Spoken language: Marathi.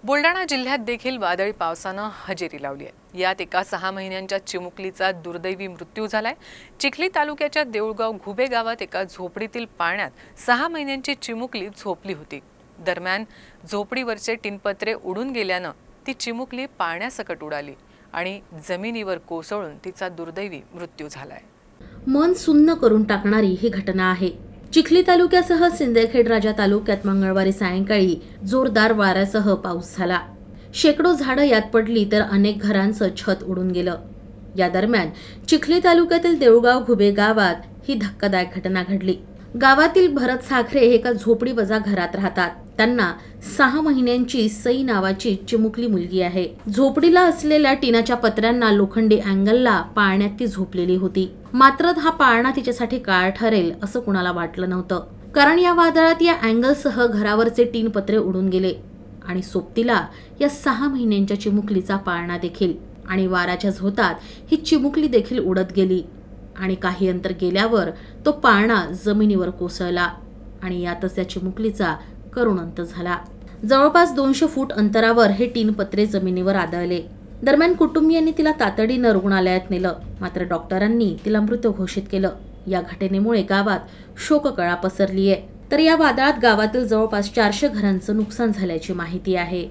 बुलढाणा जिल्ह्यात देखील वादळी पावसानं हजेरी लावली आहे। यात एका 6 महिन्यांच्या चिमुकलीचा दुर्दैवी मृत्यू झालाय। चिखली तालुक्याच्या देऊळगाव घुबे गावात एका झोपडीतील पाण्यात 6 महिन्यांची चिमुकली झोपली होती। दरम्यान झोपडीवरचे टिनपत्रे उडून गेल्यानं ती चिमुकली पाण्यासकट उडाली आणि जमिनीवर कोसळून तिचा दुर्दैवी मृत्यू झालाय। मन सुन्न करून टाकणारी ही घटना आहे। चिखली तालुक्यासह सिंदखेड राजा तालुक्यात मंगळवारी सायंकाळी जोरदार वाऱ्यासह पाऊस झाला। शेकडो झाडं यात पडली तर अनेक घरांचं छत उडून गेलं। या दरम्यान चिखली तालुक्यातील देऊळगाव घुबे गावात ही धक्कादायक घटना घडली। गावातील भरत साखरे हे एका झोपडीवजा घरात राहतात। त्यांना 6 महिन्यांची सई नावाची चिमुकली मुलगी आहे। झोपडीला असलेल्या टिनाच्या पत्र्यांना लोखंडी अँगलला पाळण्यात ती झोपलेली होती। मात्र हा पाळणा तिच्यासाठी काळ ठरेल असं कुणाला वाटलं नव्हतं, कारण या वादळात या अँगलसह घरावरचे टीन पत्रे उडून गेले आणि सोबतीला या 6 महिन्यांच्या चिमुकलीचा पाळणा देखील। आणि वाऱ्याच्या झोतात ही चिमुकली देखील उडत गेली आणि काही अंतर गेल्यावर तो पाळणा जमिनीवर कोसळला आणि यातच त्या चिमुकलीचा करुण अंत झाला। जवळपास 200 फूट अंतरावर हे टीन पत्रे जमिनीवर आदळले। दरम्यान कुटुंबियांनी तिला तातडीनं रुग्णालयात नेलं, मात्र डॉक्टरांनी तिला मृत घोषित केलं। या घटनेमुळे गावात शोककळा पसरली आहे। तर या वादळात गावातील जवळपास 400 घरांचं नुकसान झाल्याची माहिती आहे।